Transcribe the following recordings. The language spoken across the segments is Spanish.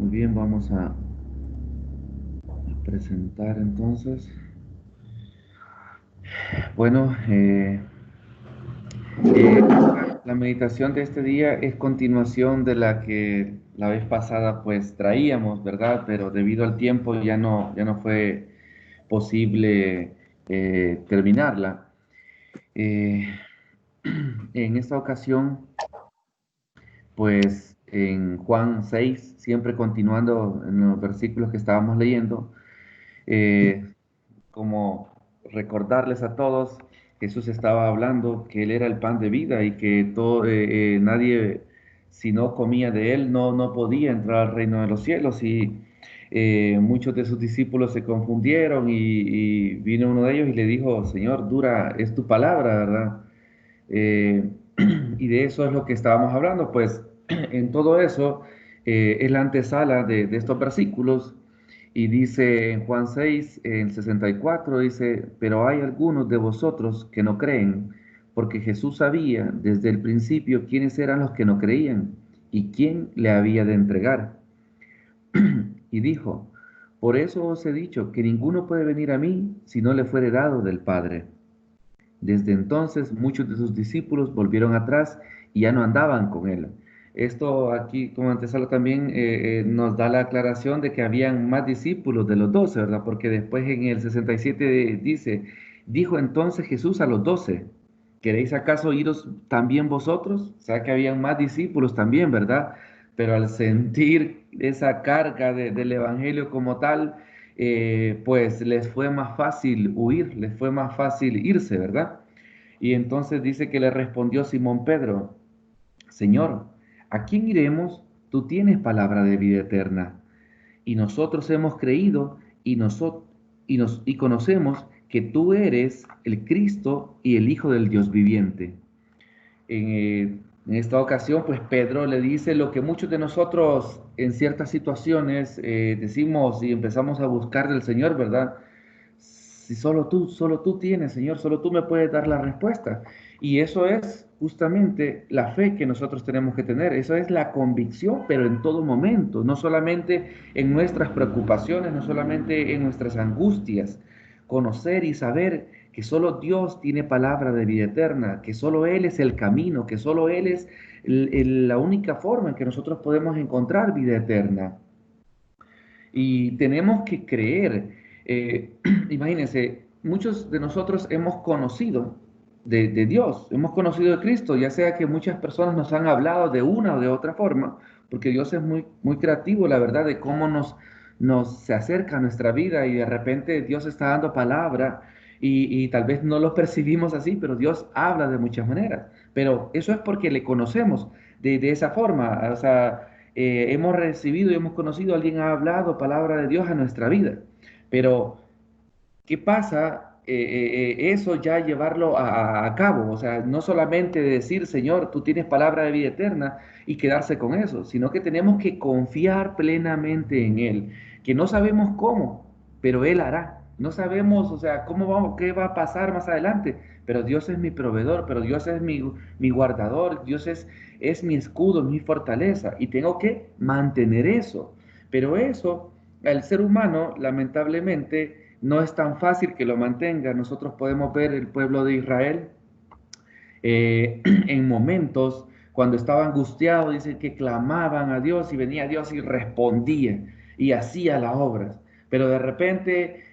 Muy bien, vamos a presentar entonces. Bueno, la meditación de este día es continuación de la que la vez pasada pues traíamos, ¿verdad? Pero debido al tiempo ya no fue posible terminarla. Eh, en esta ocasión, pues en Juan 6, siempre continuando en los versículos que estábamos leyendo, eh, como recordarles a todos, Jesús estaba hablando que Él era el pan de vida y que nadie, si no comía de Él, no podía entrar al reino de los cielos. Y muchos de sus discípulos se confundieron y vino uno de ellos y le dijo, Señor, dura es tu palabra, ¿verdad? Eh, y de eso es lo que estábamos hablando, pues en todo eso es la antesala de estos versículos y dice en Juan 6, en 64, dice, pero hay algunos de vosotros que no creen, porque Jesús sabía desde el principio quiénes eran los que no creían y quién le había de entregar. Y dijo, por eso os he dicho que ninguno puede venir a mí si no le fuere dado del Padre. Desde entonces muchos de sus discípulos volvieron atrás y ya no andaban con él. Esto aquí, como antesala, también nos da la aclaración de que habían más discípulos de los 12, ¿verdad? Porque después en el 67 dice, dijo entonces Jesús a los 12, ¿queréis acaso iros también vosotros? O sea que habían más discípulos también, ¿verdad? Pero al sentir esa carga del Evangelio como tal, pues les fue más fácil huir, les fue más fácil irse, ¿verdad? Y entonces dice que le respondió Simón Pedro, Señor, ¿a quién iremos? Tú tienes palabra de vida eterna. Y nosotros hemos creído y conocemos que tú eres el Cristo y el Hijo del Dios viviente. En esta ocasión, pues Pedro le dice lo que muchos de nosotros en ciertas situaciones decimos y empezamos a buscar del Señor, ¿verdad? Si solo tú tienes, Señor, solo tú me puedes dar la respuesta. Y eso es justamente la fe que nosotros tenemos que tener. Eso es la convicción, pero en todo momento, no solamente en nuestras preocupaciones, no solamente en nuestras angustias. Conocer y saber que solo Dios tiene palabra de vida eterna, que solo Él es el camino, que solo Él es la única forma en que nosotros podemos encontrar vida eterna. Y tenemos que creer. Imagínense, muchos de nosotros hemos conocido de Dios, hemos conocido de Cristo, ya sea que muchas personas nos han hablado de una o de otra forma, porque Dios es muy creativo, la verdad, de cómo nos se acerca a nuestra vida y de repente Dios está dando palabra y tal vez no lo percibimos así, pero Dios habla de muchas maneras. Pero eso es porque le conocemos de esa forma, o sea, hemos recibido y hemos conocido, alguien ha hablado palabra de Dios a nuestra vida. Pero, ¿qué pasa? Eso ya llevarlo a cabo, o sea, no solamente decir, Señor, tú tienes palabra de vida eterna y quedarse con eso, sino que tenemos que confiar plenamente en Él, que no sabemos cómo, pero Él hará. No sabemos, o sea, cómo vamos, qué va a pasar más adelante, pero Dios es mi proveedor, pero Dios es mi guardador, es mi escudo, mi fortaleza, y tengo que mantener eso. Pero eso, el ser humano, lamentablemente, no es tan fácil que lo mantenga. Nosotros podemos ver el pueblo de Israel en momentos cuando estaba angustiado, dice que clamaban a Dios y venía Dios y respondía y hacía las obras. Pero de repente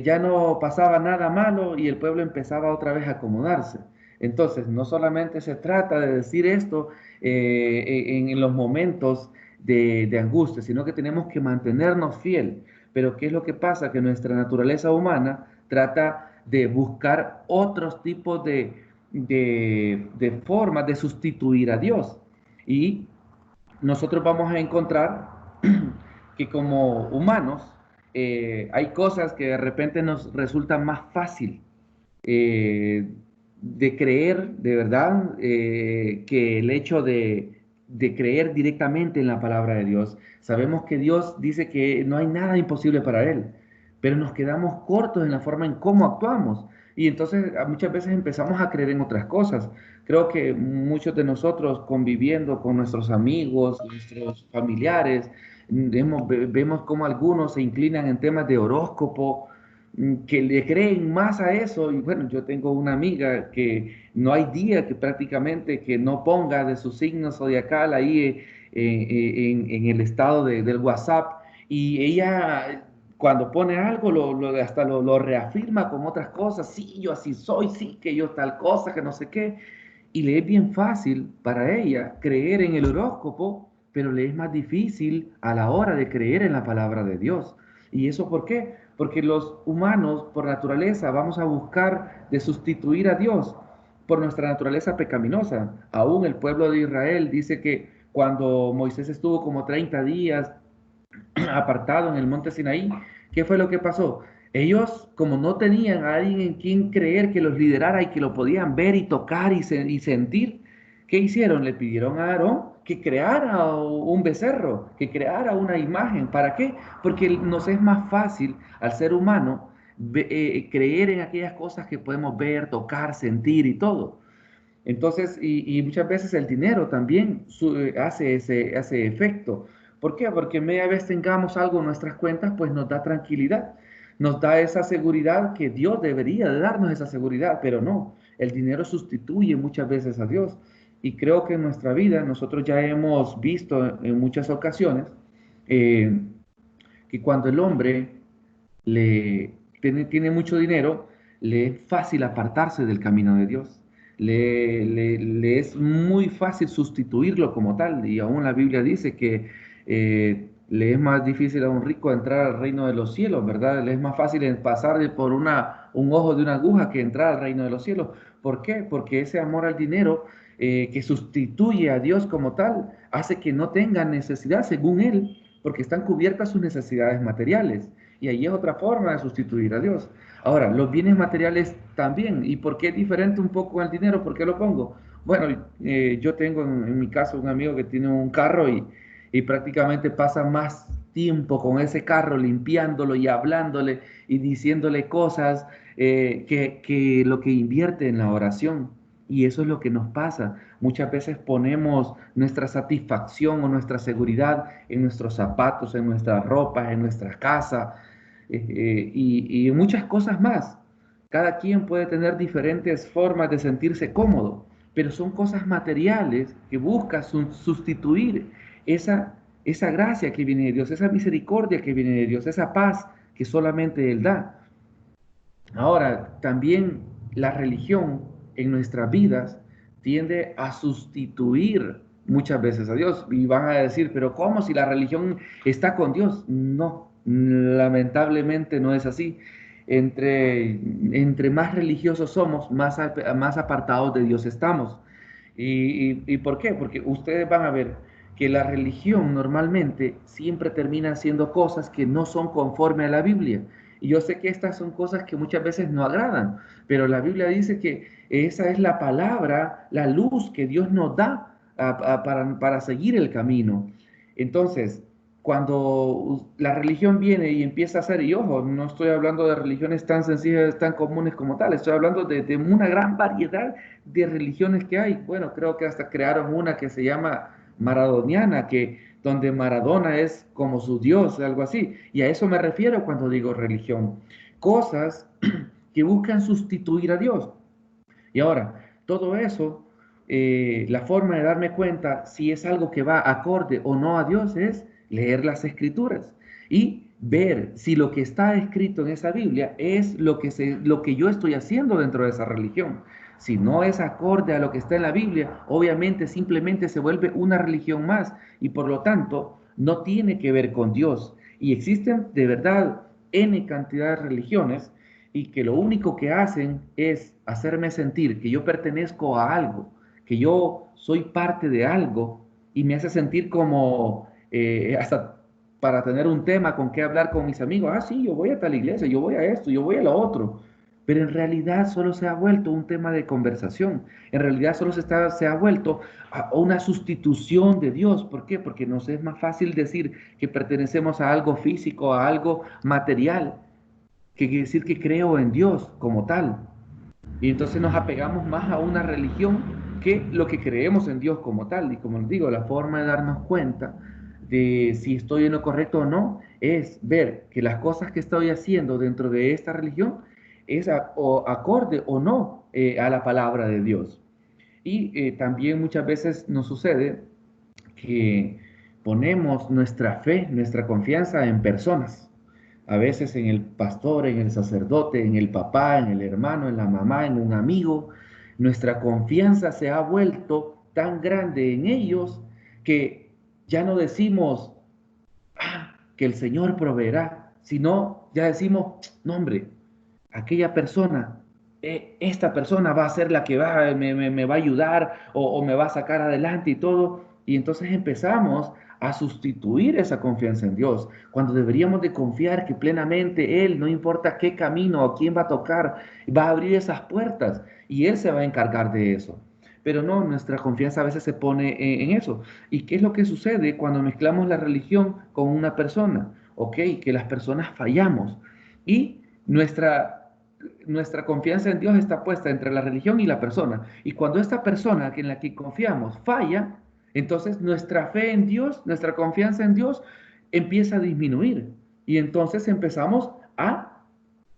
ya no pasaba nada malo y el pueblo empezaba otra vez a acomodarse. Entonces, no solamente se trata de decir esto en los momentos de angustia, sino que tenemos que mantenernos fiel. Pero ¿qué es lo que pasa? Que nuestra naturaleza humana trata de buscar otros tipos de formas de sustituir a Dios. Y nosotros vamos a encontrar que como humanos hay cosas que de repente nos resultan más fácil eh, de creer, de verdad, que el hecho de creer directamente en la palabra de Dios. Sabemos que Dios dice que no hay nada imposible para Él, pero nos quedamos cortos en la forma en cómo actuamos. Y entonces muchas veces empezamos a creer en otras cosas. Creo que muchos de nosotros conviviendo con nuestros amigos, nuestros familiares, vemos cómo algunos se inclinan en temas de horóscopo, que le creen más a eso. Y bueno, yo tengo una amiga que no hay día que prácticamente que no ponga de su signo zodiacal ahí en el estado del WhatsApp. Y ella cuando pone algo, hasta lo reafirma con otras cosas. Sí, yo así soy, sí, que yo tal cosa, que no sé qué. Y le es bien fácil para ella creer en el horóscopo, pero le es más difícil a la hora de creer en la palabra de Dios. ¿Y eso por qué? Porque los humanos, por naturaleza, vamos a buscar de sustituir a Dios por nuestra naturaleza pecaminosa. Aún el pueblo de Israel dice que cuando Moisés estuvo como 30 días apartado en el monte Sinaí, ¿qué fue lo que pasó? Ellos, como no tenían a alguien en quien creer que los liderara y que lo podían ver y tocar y sentir, ¿qué hicieron? Le pidieron a Aarón que creara un becerro, que creara una imagen. ¿Para qué? Porque nos es más fácil al ser humano creer en aquellas cosas que podemos ver, tocar, sentir y todo. Entonces, y muchas veces el dinero también hace efecto. ¿Por qué? Porque media vez tengamos algo en nuestras cuentas, pues nos da tranquilidad, nos da esa seguridad que Dios debería de darnos esa seguridad, pero no, el dinero sustituye muchas veces a Dios. Y creo que en nuestra vida nosotros ya hemos visto en muchas ocasiones eh, que cuando el hombre tiene mucho dinero, le es fácil apartarse del camino de Dios. Le es muy fácil sustituirlo como tal. Y aún la Biblia dice que le es más difícil a un rico entrar al reino de los cielos, ¿verdad? Le es más fácil pasar por un ojo de una aguja que entrar al reino de los cielos. ¿Por qué? Porque ese amor al dinero que sustituye a Dios como tal hace que no tengan necesidad, según él, porque están cubiertas sus necesidades materiales. Y ahí es otra forma de sustituir a Dios. Ahora, los bienes materiales también. ¿Y por qué es diferente un poco al dinero? ¿Por qué lo pongo? Bueno, yo tengo en mi caso un amigo que tiene un carro y prácticamente pasa más tiempo con ese carro limpiándolo y hablándole y diciéndole cosas que lo que invierte en la oración. Y eso es lo que nos pasa. Muchas veces ponemos nuestra satisfacción o nuestra seguridad en nuestros zapatos, en nuestras ropas, en nuestra casa y muchas cosas más. Cada quien puede tener diferentes formas de sentirse cómodo, pero son cosas materiales que buscan sustituir esa gracia que viene de Dios, esa misericordia que viene de Dios, esa paz que solamente Él da. Ahora, también la religión en nuestras vidas tiende a sustituir muchas veces a Dios. Y van a decir, pero ¿cómo si la religión está con Dios? No, lamentablemente no es así. Entre más religiosos somos, más apartados de Dios estamos. ¿Y por qué? Porque ustedes van a ver que la religión normalmente siempre termina haciendo cosas que no son conforme a la Biblia. Y yo sé que estas son cosas que muchas veces no agradan, pero la Biblia dice que esa es la palabra, la luz que Dios nos da para seguir el camino. Entonces, cuando la religión viene y empieza a hacer, y ojo, no estoy hablando de religiones tan sencillas, tan comunes como tal, estoy hablando de una gran variedad de religiones que hay. Bueno, creo que hasta crearon una que se llama maradoniana, donde Maradona es como su Dios, algo así. Y a eso me refiero cuando digo religión. Cosas que buscan sustituir a Dios. Y ahora, todo eso, la forma de darme cuenta si es algo que va acorde o no a Dios es leer las escrituras y ver si lo que está escrito en esa Biblia es lo que yo estoy haciendo dentro de esa religión. Si no es acorde a lo que está en la Biblia, obviamente simplemente se vuelve una religión más y por lo tanto no tiene que ver con Dios. Y existen de verdad N cantidad de religiones y que lo único que hacen es hacerme sentir que yo pertenezco a algo, que yo soy parte de algo y me hace sentir como hasta para tener un tema con qué hablar con mis amigos. Ah, sí, yo voy a tal iglesia, yo voy a esto, yo voy a lo otro. Pero en realidad solo se ha vuelto un tema de conversación. En realidad solo se ha vuelto a una sustitución de Dios. ¿Por qué? Porque nos es más fácil decir que pertenecemos a algo físico, a algo material, que quiere decir que creo en Dios como tal. Y entonces nos apegamos más a una religión que lo que creemos en Dios como tal. Y como les digo, la forma de darnos cuenta de si estoy en lo correcto o no es ver que las cosas que estoy haciendo dentro de esta religión es o acorde o no a la palabra de Dios. Y también muchas veces nos sucede que ponemos nuestra fe, nuestra confianza en personas. A veces en el pastor, en el sacerdote, en el papá, en el hermano, en la mamá, en un amigo. Nuestra confianza se ha vuelto tan grande en ellos que ya no decimos, que el Señor proveerá, sino ya decimos, no hombre, aquella persona, esta persona va a ser la que me va a ayudar o me va a sacar adelante y todo. Y entonces empezamos a sustituir esa confianza en Dios, cuando deberíamos de confiar que plenamente Él, no importa qué camino o quién va a tocar, va a abrir esas puertas y Él se va a encargar de eso. Pero no, nuestra confianza a veces se pone en eso. ¿Y qué es lo que sucede cuando mezclamos la religión con una persona? Ok, que las personas fallamos y nuestra confianza en Dios está puesta entre la religión y la persona. Y cuando esta persona en la que confiamos falla, entonces nuestra fe en Dios, nuestra confianza en Dios empieza a disminuir. Y entonces empezamos a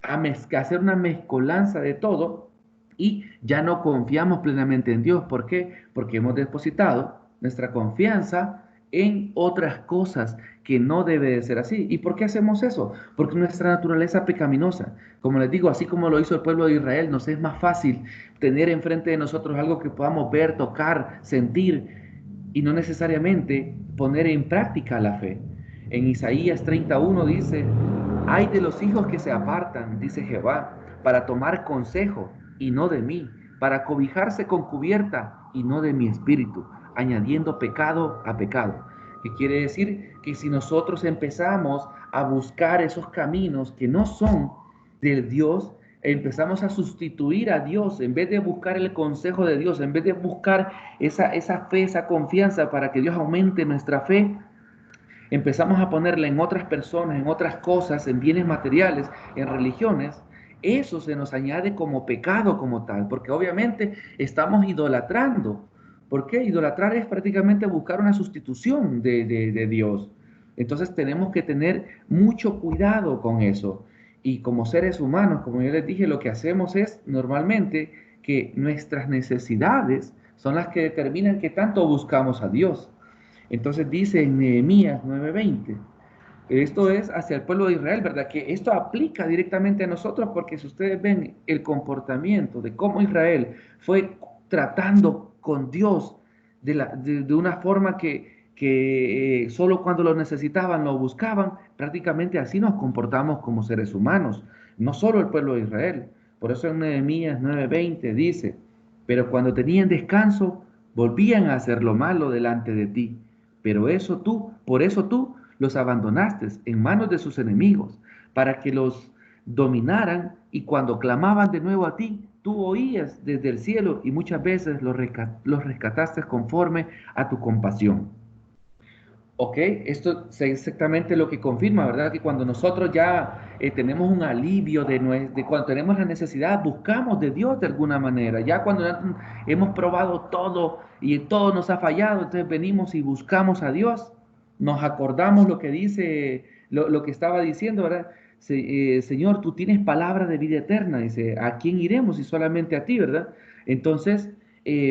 hacer una mezcolanza de todo y ya no confiamos plenamente en Dios. ¿Por qué? Porque hemos depositado nuestra confianza en otras cosas que no debe de ser así. ¿Y por qué hacemos eso? Porque nuestra naturaleza pecaminosa, como les digo, así como lo hizo el pueblo de Israel, nos es más fácil tener enfrente de nosotros algo que podamos ver, tocar, sentir y no necesariamente poner en práctica la fe. En Isaías 31 dice, hay de los hijos que se apartan, dice Jehová, para tomar consejo y no de mí, para cobijarse con cubierta y no de mi espíritu, añadiendo pecado a pecado. ¿Qué quiere decir? Que si nosotros empezamos a buscar esos caminos que no son del Dios, empezamos a sustituir a Dios, en vez de buscar el consejo de Dios, en vez de buscar esa fe, esa confianza para que Dios aumente nuestra fe, empezamos a ponerla en otras personas, en otras cosas, en bienes materiales, en religiones. Eso se nos añade como pecado como tal, porque obviamente estamos idolatrando. ¿Por qué? Idolatrar es prácticamente buscar una sustitución de Dios. Entonces tenemos que tener mucho cuidado con eso. Y como seres humanos, como yo les dije, lo que hacemos es normalmente que nuestras necesidades son las que determinan qué tanto buscamos a Dios. Entonces dice en Nehemías 9:20, esto es hacia el pueblo de Israel, ¿verdad? Que esto aplica directamente a nosotros porque si ustedes ven el comportamiento de cómo Israel fue tratando con Dios de una forma que solo cuando lo necesitaban lo buscaban, prácticamente así nos comportamos como seres humanos, no solo el pueblo de Israel. Por eso en Nehemías 9:20 dice, pero cuando tenían descanso, volvían a hacer lo malo delante de ti. Por eso tú los abandonaste en manos de sus enemigos, para que los dominaran y cuando clamaban de nuevo a ti, tú oías desde el cielo y muchas veces los rescataste conforme a tu compasión. Ok, esto es exactamente lo que confirma, ¿verdad? Que cuando nosotros ya tenemos un alivio de cuando tenemos la necesidad, buscamos de Dios de alguna manera. Ya cuando hemos probado todo y todo nos ha fallado, entonces venimos y buscamos a Dios. Nos acordamos lo que dice, lo que estaba diciendo, ¿verdad? Señor, tú tienes palabra de vida eterna. Dice, ¿a quién iremos si solamente a ti, ¿verdad? Entonces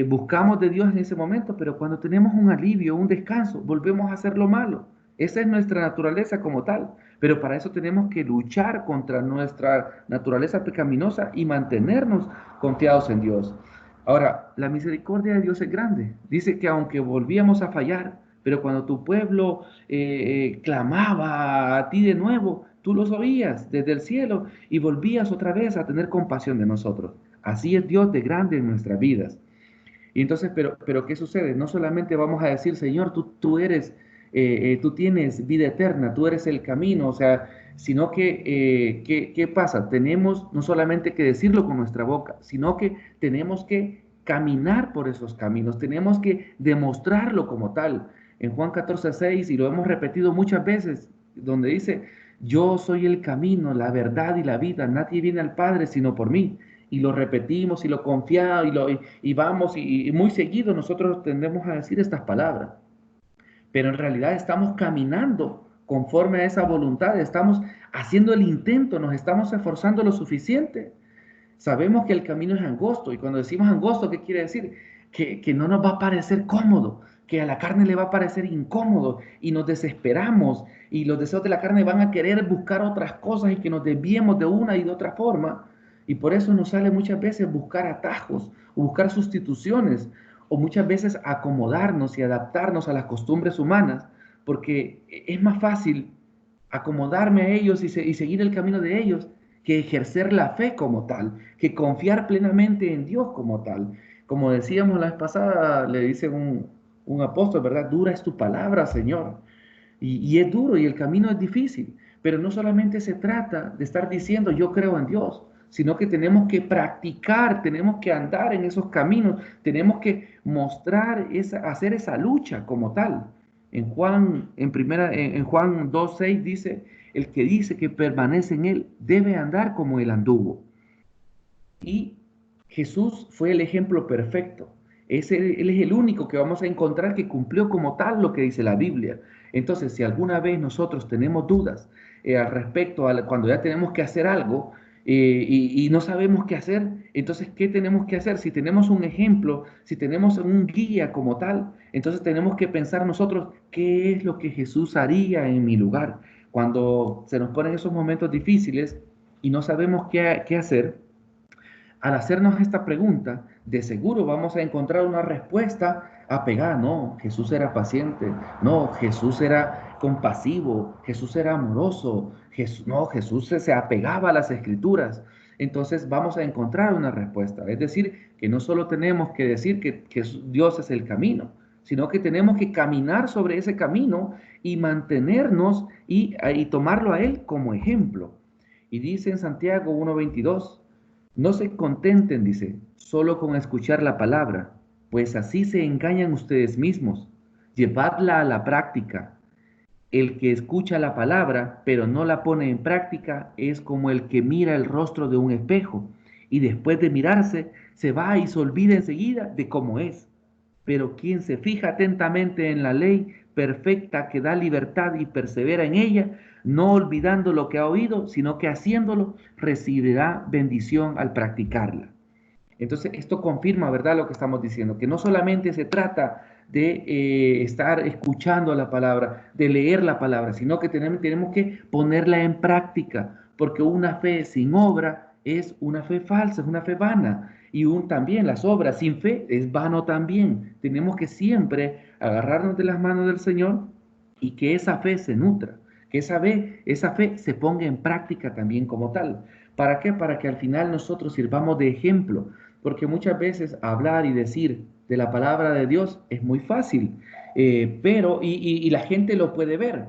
buscamos de Dios en ese momento, pero cuando tenemos un alivio, un descanso, volvemos a hacer lo malo. Esa es nuestra naturaleza como tal, pero para eso tenemos que luchar contra nuestra naturaleza pecaminosa y mantenernos confiados en Dios. Ahora, la misericordia de Dios es grande. Dice que aunque volvíamos a fallar, pero cuando tu pueblo clamaba a ti de nuevo, tú los oías desde el cielo y volvías otra vez a tener compasión de nosotros. Así es Dios de grande en nuestras vidas. Y entonces, pero ¿qué sucede? No solamente vamos a decir, Señor, tú tienes vida eterna, tú eres el camino, o sea, sino que, ¿qué pasa? Tenemos no solamente que decirlo con nuestra boca, sino que tenemos que caminar por esos caminos, tenemos que demostrarlo como tal. En Juan 14:6, y lo hemos repetido muchas veces, donde dice, yo soy el camino, la verdad y la vida, nadie viene al Padre sino por mí. y lo repetimos y lo confiamos y vamos y muy seguido nosotros tendemos a decir estas palabras, pero en realidad estamos caminando conforme a esa voluntad, estamos haciendo el intento, nos estamos esforzando lo suficiente. Sabemos que el camino es angosto y cuando decimos angosto, ¿qué quiere decir? Que no nos va a parecer cómodo, que a la carne le va a parecer incómodo y nos desesperamos y los deseos de la carne van a querer buscar otras cosas y que nos desviemos de una y de otra forma. Y por eso nos sale muchas veces buscar atajos o buscar sustituciones o muchas veces acomodarnos y adaptarnos a las costumbres humanas, porque es más fácil acomodarme a ellos y seguir el camino de ellos que ejercer la fe como tal, que confiar plenamente en Dios como tal. Como decíamos la vez pasada, le dice un apóstol, ¿verdad? Dura es tu palabra, Señor. Y es duro y el camino es difícil, pero no solamente se trata de estar diciendo yo creo en Dios, sino que tenemos que practicar, tenemos que andar en esos caminos, tenemos que mostrar, hacer esa lucha como tal. En Juan 2:6 dice, el que dice que permanece en él debe andar como él anduvo. Y Jesús fue el ejemplo perfecto. Él es el único que vamos a encontrar que cumplió como tal lo que dice la Biblia. Entonces, si alguna vez nosotros tenemos dudas al respecto a cuando ya tenemos que hacer algo y no sabemos qué hacer, entonces, ¿qué tenemos que hacer? Si tenemos un ejemplo, si tenemos un guía como tal, entonces tenemos que pensar nosotros qué es lo que Jesús haría en mi lugar. Cuando se nos ponen esos momentos difíciles y no sabemos qué hacer, al hacernos esta pregunta, de seguro vamos a encontrar una respuesta apegada. No, Jesús era paciente. No, Jesús era compasivo. Jesús era amoroso. Jesús se apegaba a las escrituras. Entonces vamos a encontrar una respuesta. Es decir, que no solo tenemos que decir que Dios es el camino, sino que tenemos que caminar sobre ese camino y mantenernos y tomarlo a Él como ejemplo. Y dice en Santiago 1:22, no se contenten, dice, solo con escuchar la palabra, pues así se engañan ustedes mismos. Llevadla a la práctica. El que escucha la palabra, pero no la pone en práctica, es como el que mira el rostro de un espejo y después de mirarse, se va y se olvida enseguida de cómo es. Pero quien se fija atentamente en la ley perfecta que da libertad y persevera en ella, no olvidando lo que ha oído, sino que haciéndolo, recibirá bendición al practicarla. Entonces, esto confirma, ¿verdad?, lo que estamos diciendo, que no solamente se trata de estar escuchando la palabra, de leer la palabra, sino que tenemos que ponerla en práctica, porque una fe sin obra es una fe falsa, es una fe vana. Y también las obras sin fe es vano también. Tenemos que siempre agarrarnos de las manos del Señor y que esa fe se nutra, que esa fe se ponga en práctica también como tal. ¿Para qué? Para que al final nosotros sirvamos de ejemplo, porque muchas veces hablar y decir de la palabra de Dios es muy fácil, y la gente lo puede ver,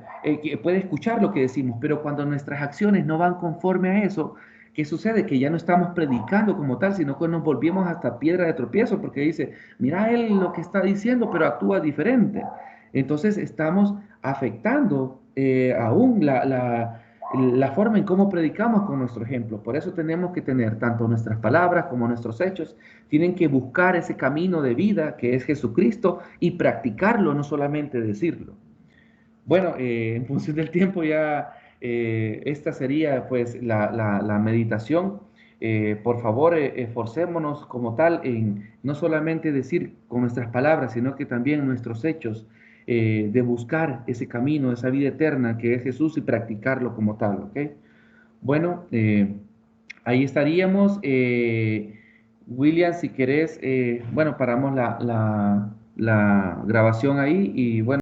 puede escuchar lo que decimos, pero cuando nuestras acciones no van conforme a eso, ¿qué sucede? Que ya no estamos predicando como tal, sino que nos volvimos hasta piedra de tropiezo, porque dice, mira él lo que está diciendo, pero actúa diferente. Entonces estamos afectando aún la forma en cómo predicamos con nuestro ejemplo. Por eso tenemos que tener tanto nuestras palabras como nuestros hechos, tienen que buscar ese camino de vida que es Jesucristo y practicarlo, no solamente decirlo. Bueno, en función del tiempo ya esta sería pues la meditación. Por favor, esforcémonos como tal en no solamente decir con nuestras palabras, sino que también nuestros hechos de buscar ese camino, esa vida eterna que es Jesús y practicarlo como tal, ¿ok? Bueno, ahí estaríamos. William, si querés, bueno, paramos la grabación ahí y bueno.